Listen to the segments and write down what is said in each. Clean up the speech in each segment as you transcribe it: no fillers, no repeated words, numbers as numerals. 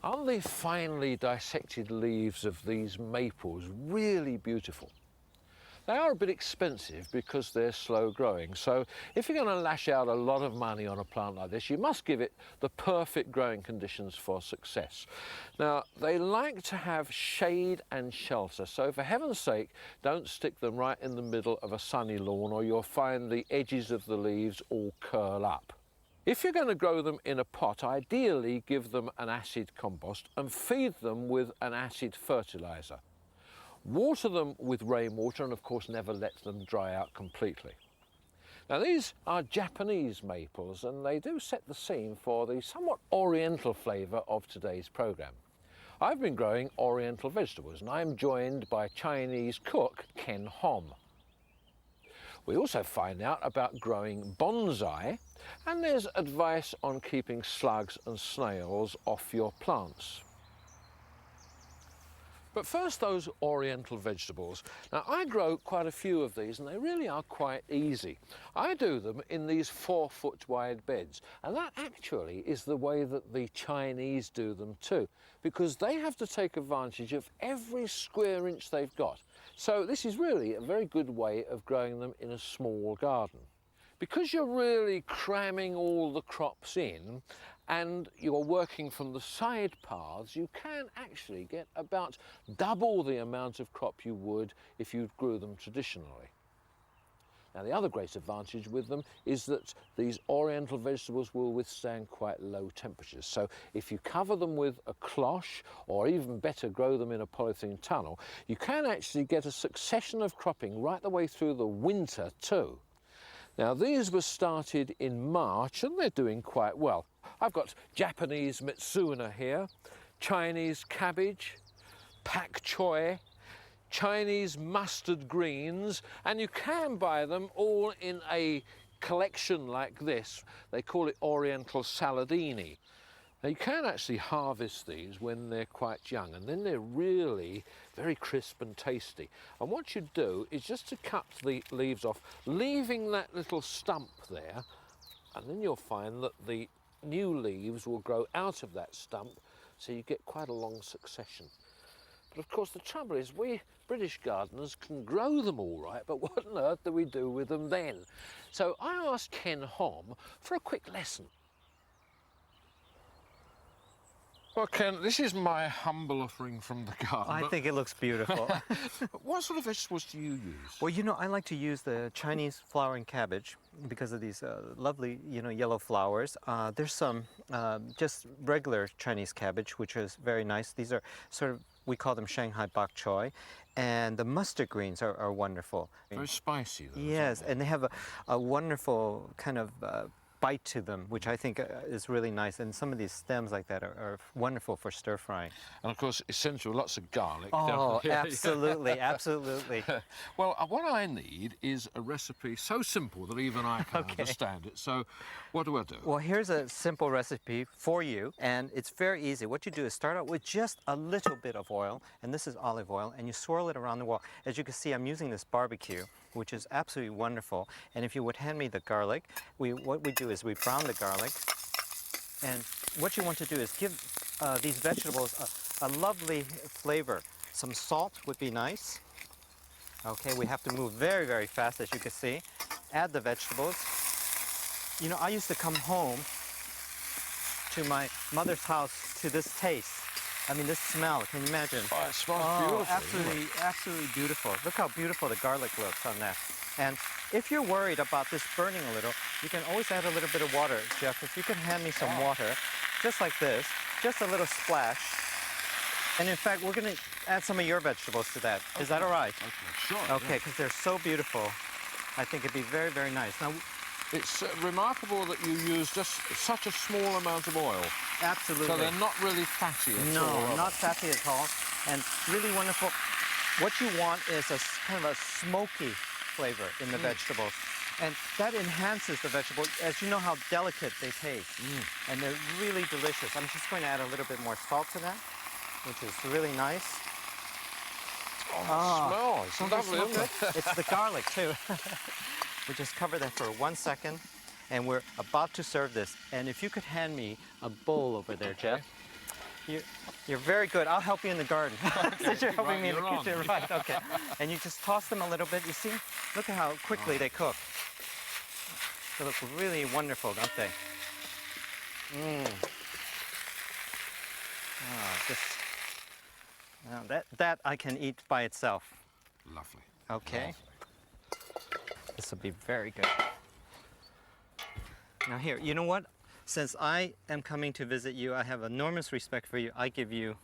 Aren't the finely dissected leaves of these maples really beautiful? They are a bit expensive because they're slow growing, so if you're going to lash out a lot of money on a plant like this, you must give it the perfect growing conditions for success. Now, they like to have shade and shelter, so for heaven's sake, don't stick them right in the middle of a sunny lawn or you'll find the edges of the leaves all curl up. If you're going to grow them in a pot, ideally give them an acid compost and feed them with an acid fertiliser. Water them with rainwater and of course never let them dry out completely. Now these are Japanese maples and they do set the scene for the somewhat oriental flavour of today's programme. I've been growing oriental vegetables and I'm joined by Chinese cook Ken Hom. We also find out about growing bonsai and there's advice on keeping slugs and snails off your plants. But first, those oriental vegetables. Now, I grow quite a few of these and they really are quite easy. I do them in these 4-foot wide beds, and that actually is the way that the Chinese do them too, because they have to take advantage of every square inch they've got. So this is really a very good way of growing them in a small garden. Because you're really cramming all the crops in and you're working from the side paths, you can actually get about double the amount of crop you would if you grew them traditionally. Now the other great advantage with them is that these oriental vegetables will withstand quite low temperatures. So if you cover them with a cloche, or even better grow them in a polythene tunnel, you can actually get a succession of cropping right the way through the winter too. Now these were started in March and they're doing quite well. I've got Japanese Mitsuna here, Chinese cabbage, pak choi, Chinese mustard greens, and you can buy them all in a collection like this. They call it oriental saladini. Now you can actually harvest these when they're quite young and then they're really very crisp and tasty. And what you do is just to cut the leaves off, leaving that little stump there, and then you'll find that the new leaves will grow out of that stump, so you get quite a long succession. But of course the trouble is we British gardeners can grow them all right, but what on earth do we do with them then? So I asked Ken Hom for a quick lesson. Well, Ken, this is my humble offering from the garden. I think it looks beautiful. What sort of vegetables do you use? Well, you know, I like to use the Chinese flowering cabbage because of these lovely, yellow flowers. There's some just regular Chinese cabbage, which is very nice. These are sort of, we call them Shanghai bok choy. And the mustard greens are wonderful. Very spicy, though. Yes, and they have a wonderful kind of bite to them, which I think is really nice. And some of these stems like that are wonderful for stir frying. And of course, essential, lots of garlic. Oh, absolutely, absolutely. Well, what I need is a recipe so simple that even I can understand it. So what do I do? Well, here's a simple recipe for you, and it's very easy. What you do is start out with just a little bit of oil, and this is olive oil, and you swirl it around the wall. As you can see, I'm using this barbecue, which is absolutely wonderful. And if you would hand me the garlic, what we do is we brown the garlic. And what you want to do is give these vegetables a lovely flavor. Some salt would be nice. Okay, we have to move very, very fast, as you can see. Add the vegetables. You know, I used to come home to my mother's house to this taste. I mean, this smell, can you imagine? Oh, it smells beautiful. Absolutely, absolutely beautiful. Look how beautiful the garlic looks on that. And if you're worried about this burning a little, you can always add a little bit of water. Geoff, if you can hand me some water, just like this, just a little splash. And in fact, we're going to add some of your vegetables to that. Is that all right? Okay, sure. Okay, because they're so beautiful. I think it'd be very, very nice. Now, it's remarkable that you use just such a small amount of oil. Absolutely. So they're not really fatty at all. No, not fatty at all. And really wonderful. What you want is a kind of a smoky flavor in the vegetables. And that enhances the vegetable, as you know how delicate they taste. And they're really delicious. I'm just going to add a little bit more salt to that, which is really nice. Oh, it smells. It's lovely, isn't it? It's the garlic, too. We just cover that for 1 second, and we're about to serve this. And if you could hand me a bowl over there, Geoff. You're very good. I'll help you in the garden. Since you're helping me in the you're kitchen. on. Right, okay. And you just toss them a little bit. You see? Look at how quickly they cook. They look really wonderful, don't they? That I can eat by itself. Lovely. Okay. This will be very good. Now here, you know what? Since I am coming to visit you, I have enormous respect for you. I give you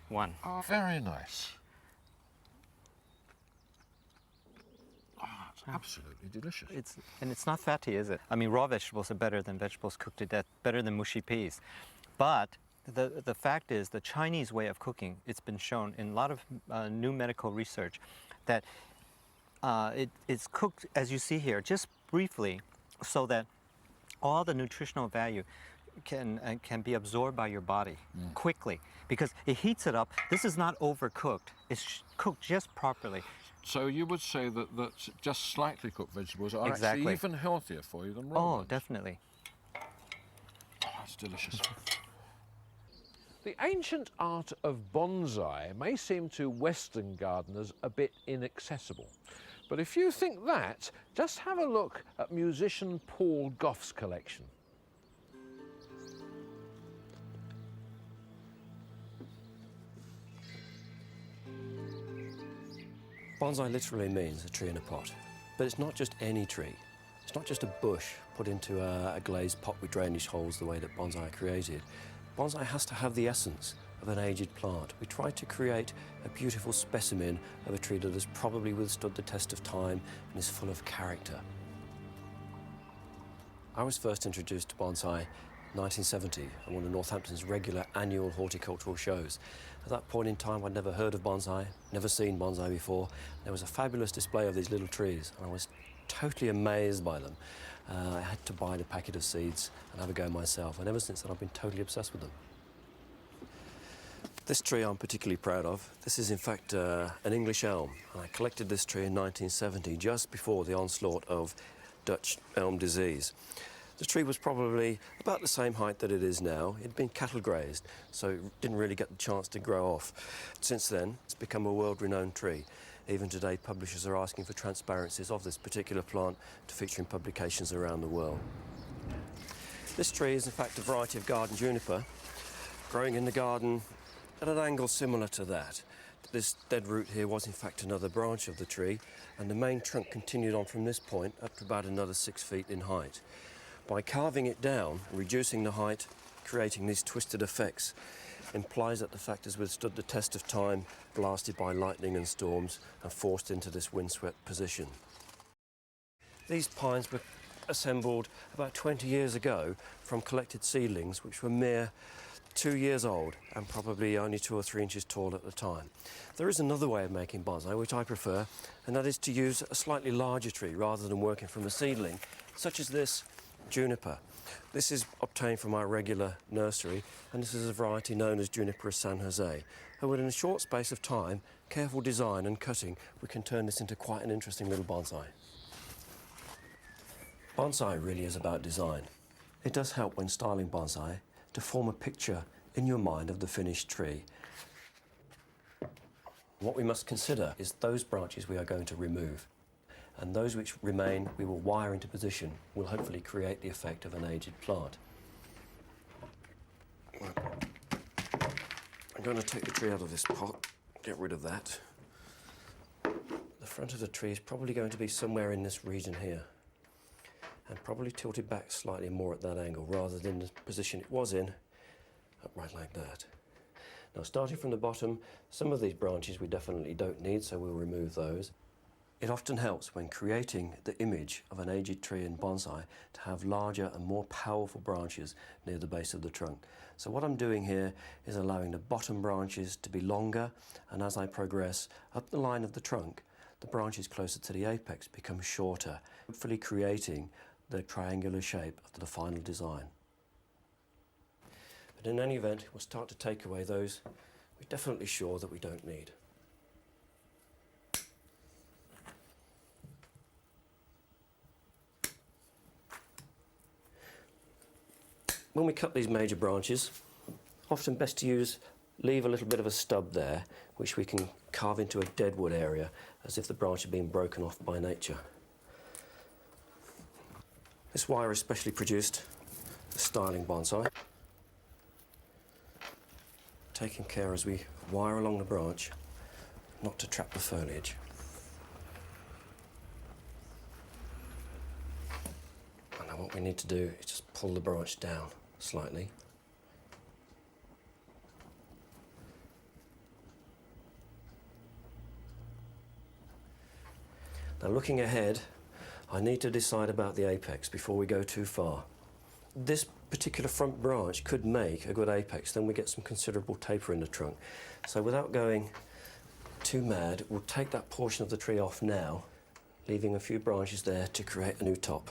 one. Oh, very nice. Oh, it's absolutely delicious. It's not fatty, is it? I mean, raw vegetables are better than vegetables cooked to death, better than mushy peas. But the fact is, the Chinese way of cooking, it's been shown in a lot of new medical research that it's cooked, as you see here, just briefly, so that all the nutritional value can be absorbed by your body quickly, because it heats it up. This is not overcooked. It's cooked just properly. So you would say that just slightly cooked vegetables are Exactly. actually even healthier for you than raw ones? Definitely. Oh, that's delicious. The ancient art of bonsai may seem to Western gardeners a bit inaccessible. But if you think that, just have a look at musician Paul Goff's collection. Bonsai literally means a tree in a pot. But it's not just any tree. It's not just a bush put into a glazed pot with drainage holes the way that bonsai are created. Bonsai has to have the essence of an aged plant. We try to create a beautiful specimen of a tree that has probably withstood the test of time and is full of character. I was first introduced to bonsai in 1970 at one of Northampton's regular annual horticultural shows. At that point in time, I'd never heard of bonsai, never seen bonsai before. There was a fabulous display of these little trees, and I was totally amazed by them. I had to buy the packet of seeds and have a go myself, and ever since then I've been totally obsessed with them. This tree I'm particularly proud of. This is in fact an English elm. I collected this tree in 1970, just before the onslaught of Dutch elm disease. The tree was probably about the same height that it is now. It'd been cattle grazed, so it didn't really get the chance to grow off. Since then, it's become a world-renowned tree. Even today, publishers are asking for transparencies of this particular plant to feature in publications around the world. This tree is in fact a variety of garden juniper, growing in the garden at an angle similar to that. This dead root here was in fact another branch of the tree, and the main trunk continued on from this point up to about another 6 feet in height. By carving it down, reducing the height, creating these twisted effects, implies that the fact has withstood the test of time, blasted by lightning and storms, and forced into this windswept position. These pines were assembled about 20 years ago from collected seedlings, which were mere 2 years old and probably only 2 or 3 inches tall at the time. There is another way of making bonsai, which I prefer, and that is to use a slightly larger tree rather than working from a seedling, such as this juniper. This is obtained from our regular nursery, and this is a variety known as Juniperus San Jose. And within a short space of time, careful design and cutting, we can turn this into quite an interesting little bonsai. Bonsai really is about design. It does help when styling bonsai to form a picture in your mind of the finished tree. What we must consider is those branches we are going to remove, and those which remain we will wire into position will hopefully create the effect of an aged plant. I'm going to take the tree out of this pot, get rid of that. The front of the tree is probably going to be somewhere in this region here, and probably tilted back slightly more at that angle rather than the position it was in, upright like that. Now, starting from the bottom, some of these branches we definitely don't need, so we'll remove those. It often helps when creating the image of an aged tree in bonsai to have larger and more powerful branches near the base of the trunk. So what I'm doing here is allowing the bottom branches to be longer, and as I progress up the line of the trunk, the branches closer to the apex become shorter, hopefully creating the triangular shape of the final design. But in any event, we'll start to take away those we're definitely sure that we don't need. When we cut these major branches, often best to leave a little bit of a stub there, which we can carve into a deadwood area, as if the branch had been broken off by nature. This wire is specially produced for styling bonsai, taking care as we wire along the branch not to trap the foliage. And now what we need to do is just pull the branch down slightly. Now, looking ahead, I need to decide about the apex before we go too far. This particular front branch could make a good apex, then we get some considerable taper in the trunk. So without going too mad, we'll take that portion of the tree off now, leaving a few branches there to create a new top.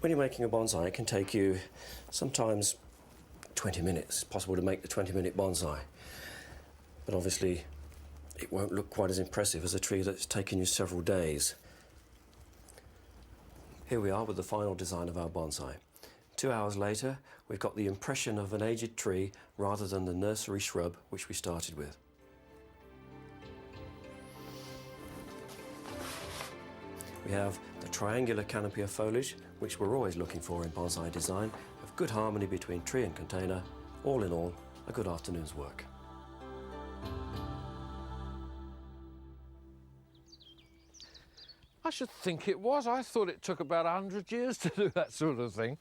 When you're making a bonsai, it can take you sometimes 20 minutes. It's possible to make the 20-minute bonsai. But obviously, it won't look quite as impressive as a tree that's taken you several days. Here we are with the final design of our bonsai. 2 hours later, we've got the impression of an aged tree rather than the nursery shrub which we started with. We have the triangular canopy of foliage, which we're always looking for in bonsai design, of good harmony between tree and container. All in all, a good afternoon's work. I should think it was. I thought it took about 100 years to do that sort of thing.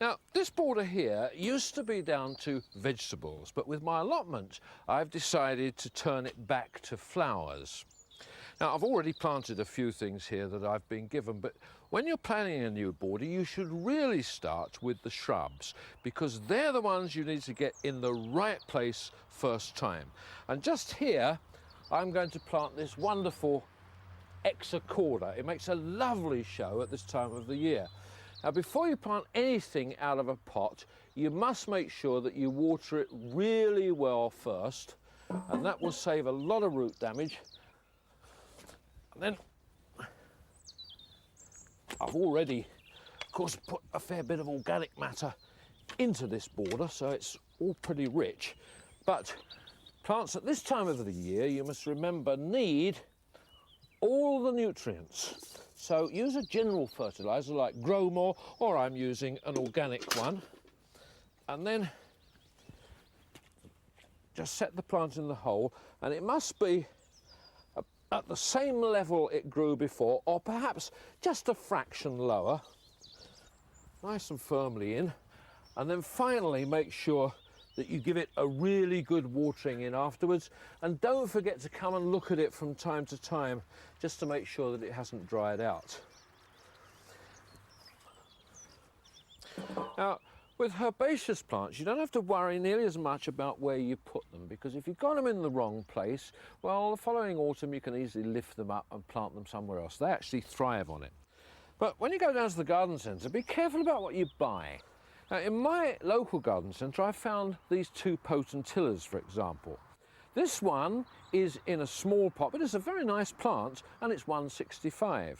Now, this border here used to be down to vegetables, but with my allotment, I've decided to turn it back to flowers. Now, I've already planted a few things here that I've been given, but when you're planning a new border, you should really start with the shrubs, because they're the ones you need to get in the right place first time. And just here, I'm going to plant this wonderful Exacorda. It makes a lovely show at this time of the year. Now, before you plant anything out of a pot, you must make sure that you water it really well first, and that will save a lot of root damage. And then I've already, of course, put a fair bit of organic matter into this border, so it's all pretty rich. But plants at this time of the year, you must remember, need all the nutrients. So use a general fertiliser like Grow More, or I'm using an organic one. And then just set the plant in the hole, and it must be at the same level it grew before, or perhaps just a fraction lower. Nice and firmly in. And then finally make sure that you give it a really good watering in afterwards, and don't forget to come and look at it from time to time just to make sure that it hasn't dried out. Now, with herbaceous plants, you don't have to worry nearly as much about where you put them, because if you've got them in the wrong place, well, the following autumn you can easily lift them up and plant them somewhere else. They actually thrive on it. But when you go down to the garden centre, be careful about what you buy. Now, in my local garden centre, I found these two potentillas, for example. This one is in a small pot, but it's a very nice plant, and it's $1.65.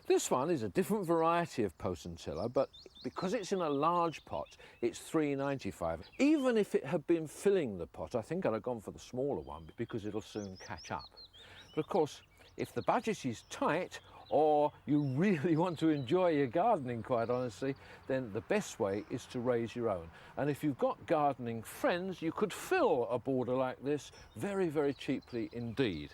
This one is a different variety of potentilla, but because it's in a large pot, it's $3.95. Even if it had been filling the pot, I think I'd have gone for the smaller one, because it'll soon catch up. But of course, if the budget is tight, or you really want to enjoy your gardening, quite honestly, then the best way is to raise your own. And if you've got gardening friends, you could fill a border like this very, very cheaply indeed.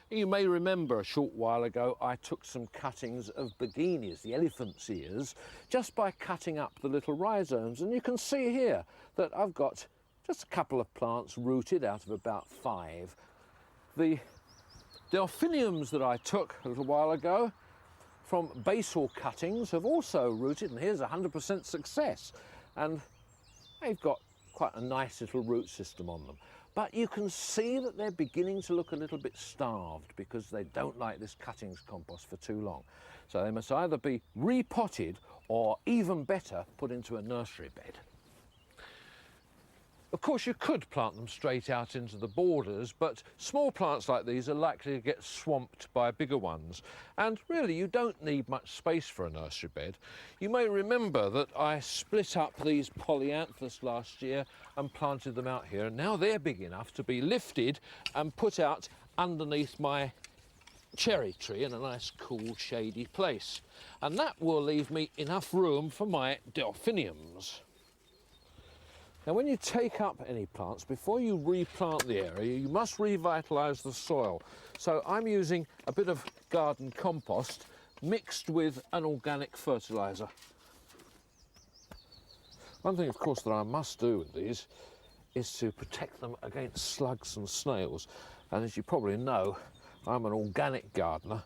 You may remember a short while ago I took some cuttings of begonias, the elephant's ears, just by cutting up the little rhizomes. And you can see here that I've got just a couple of plants rooted out of about 5. The delphiniums that I took a little while ago from basil cuttings have also rooted, and here's 100% success. And they've got quite a nice little root system on them. But you can see that they're beginning to look a little bit starved because they don't like this cuttings compost for too long. So they must either be repotted or, even better, put into a nursery bed. Of course, you could plant them straight out into the borders, but small plants like these are likely to get swamped by bigger ones. And really, you don't need much space for a nursery bed. You may remember that I split up these polyanthus last year and planted them out here, and now they're big enough to be lifted and put out underneath my cherry tree in a nice, cool, shady place. And that will leave me enough room for my delphiniums. Now, when you take up any plants, before you replant the area, you must revitalise the soil. So I'm using a bit of garden compost mixed with an organic fertiliser. One thing, of course, that I must do with these is to protect them against slugs and snails. And as you probably know, I'm an organic gardener,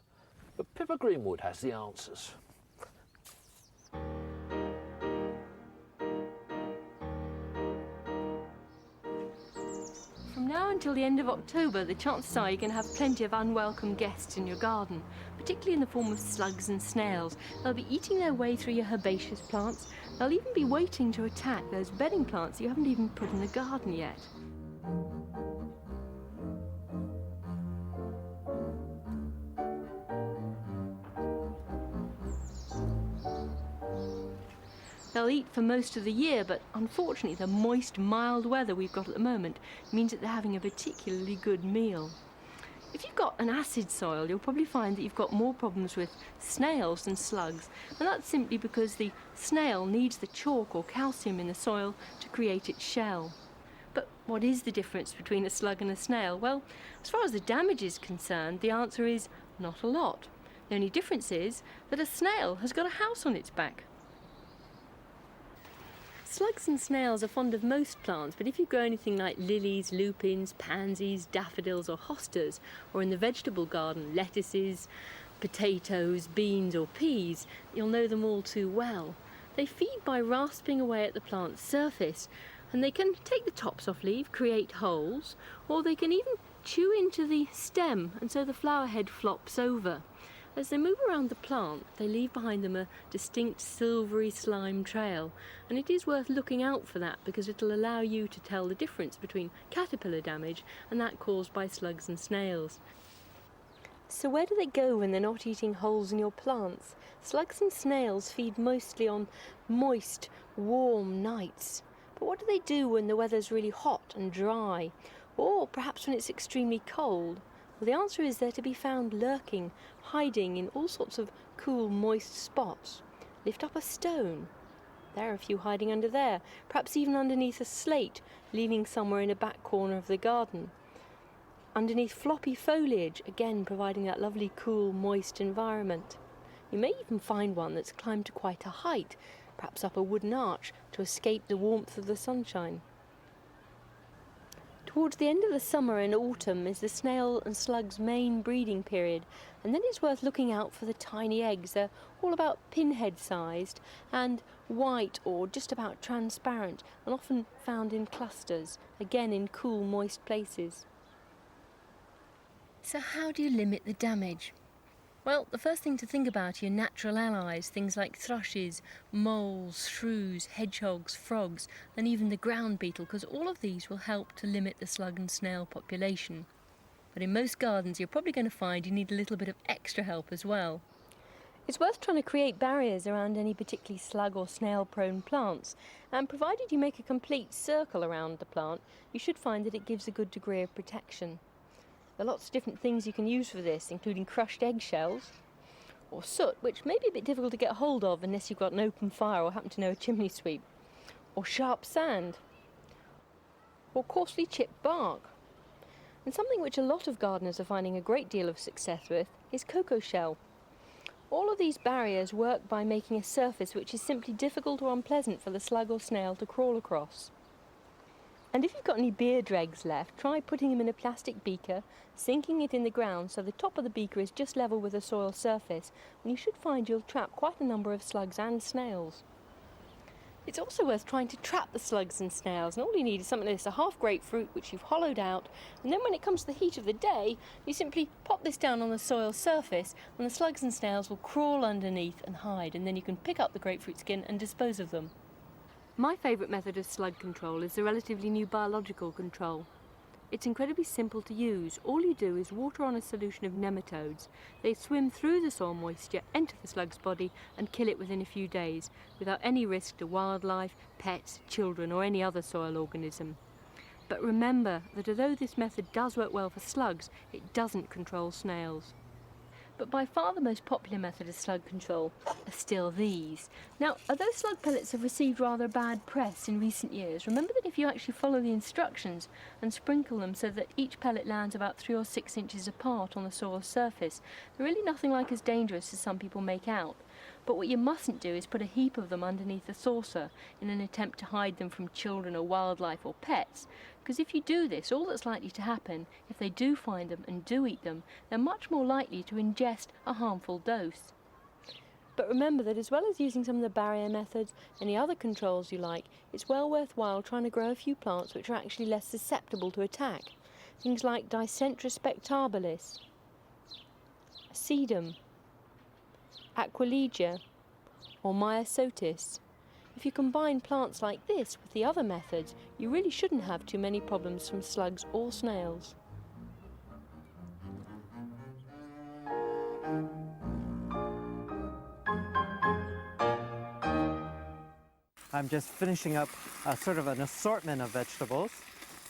but Pippa Greenwood has the answers. From now until the end of October, the chances are you're going to have plenty of unwelcome guests in your garden, particularly in the form of slugs and snails. They'll be eating their way through your herbaceous plants. They'll even be waiting to attack those bedding plants you haven't even put in the garden yet. They'll eat for most of the year, but unfortunately the moist, mild weather we've got at the moment means that they're having a particularly good meal. If you've got an acid soil, you'll probably find that you've got more problems with snails than slugs, and that's simply because the snail needs the chalk or calcium in the soil to create its shell. But what is the difference between a slug and a snail? Well, as far as the damage is concerned, the answer is not a lot. The only difference is that a snail has got a house on its back. Slugs and snails are fond of most plants, but if you grow anything like lilies, lupins, pansies, daffodils or hostas, or in the vegetable garden, lettuces, potatoes, beans or peas, you'll know them all too well. They feed by rasping away at the plant's surface, and they can take the tops off leaf, create holes, or they can even chew into the stem, and so the flower head flops over. As they move around the plant, they leave behind them a distinct silvery slime trail, and it is worth looking out for that because it'll allow you to tell the difference between caterpillar damage and that caused by slugs and snails. So where do they go when they're not eating holes in your plants? Slugs and snails feed mostly on moist, warm nights. But what do they do when the weather's really hot and dry? Or perhaps when it's extremely cold? Well, the answer is they're to be found lurking, hiding in all sorts of cool, moist spots. Lift up a stone. There are a few hiding under there, perhaps even underneath a slate, leaning somewhere in a back corner of the garden. Underneath floppy foliage, again providing that lovely, cool, moist environment. You may even find one that's climbed to quite a height, perhaps up a wooden arch, to escape the warmth of the sunshine. Towards the end of the summer and autumn is the snail and slug's main breeding period, and then it's worth looking out for the tiny eggs. They're all about pinhead-sized and white or just about transparent, and often found in clusters, again in cool, moist places. So how do you limit the damage? Well, the first thing to think about are your natural allies, things like thrushes, moles, shrews, hedgehogs, frogs, and even the ground beetle, because all of these will help to limit the slug and snail population. But in most gardens, you're probably going to find you need a little bit of extra help as well. It's worth trying to create barriers around any particularly slug or snail-prone plants, and provided you make a complete circle around the plant, you should find that it gives a good degree of protection. There are lots of different things you can use for this, including crushed eggshells, or soot, which may be a bit difficult to get hold of unless you've got an open fire or happen to know a chimney sweep, or sharp sand, or coarsely chipped bark. And something which a lot of gardeners are finding a great deal of success with is cocoa shell. All of these barriers work by making a surface which is simply difficult or unpleasant for the slug or snail to crawl across. And if you've got any beer dregs left, try putting them in a plastic beaker, sinking it in the ground so the top of the beaker is just level with the soil surface, and you should find you'll trap quite a number of slugs and snails. It's also worth trying to trap the slugs and snails, and all you need is something like this, a half grapefruit which you've hollowed out, and then when it comes to the heat of the day, you simply pop this down on the soil surface, and the slugs and snails will crawl underneath and hide, and then you can pick up the grapefruit skin and dispose of them. My favourite method of slug control is the relatively new biological control. It's incredibly simple to use. All you do is water on a solution of nematodes. They swim through the soil moisture, enter the slug's body and kill it within a few days, without any risk to wildlife, pets, children or any other soil organism. But remember that although this method does work well for slugs, it doesn't control snails. But by far the most popular method of slug control are still these. Now, although slug pellets have received rather bad press in recent years, remember that if you actually follow the instructions and sprinkle them so that each pellet lands about 3 or 6 inches apart on the soil surface, they're really nothing like as dangerous as some people make out. But what you mustn't do is put a heap of them underneath a saucer in an attempt to hide them from children or wildlife or pets. Because if you do this, all that's likely to happen, if they do find them and do eat them, they're much more likely to ingest a harmful dose. But remember that as well as using some of the barrier methods, any other controls you like, it's well worthwhile trying to grow a few plants which are actually less susceptible to attack. Things like Dicentra spectabilis, sedum, Aquilegia or Myosotis. If you combine plants like this with the other methods, you really shouldn't have too many problems from slugs or snails. I'm just finishing up sort of an assortment of vegetables,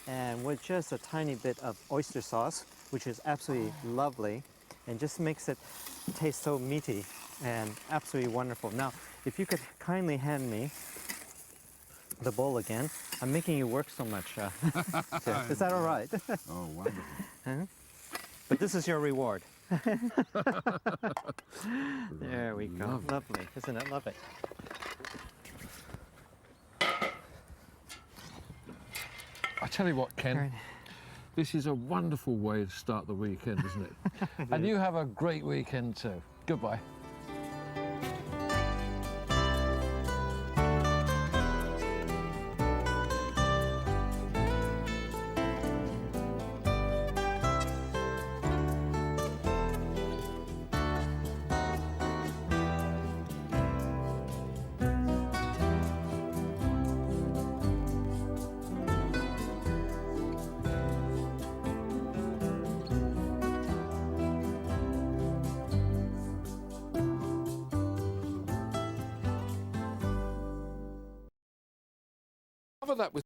and with just a tiny bit of oyster sauce, which is absolutely lovely and just makes it taste so meaty and absolutely wonderful. Now, if you could kindly hand me the bowl again. I'm making you work so much. Is that all right? Oh, wonderful. Huh? But this is your reward. There we go. Lovely, isn't it? Lovely. I tell you what, Ken, this is a wonderful way to start the weekend, isn't it? And you have a great weekend too. Goodbye. Cover that with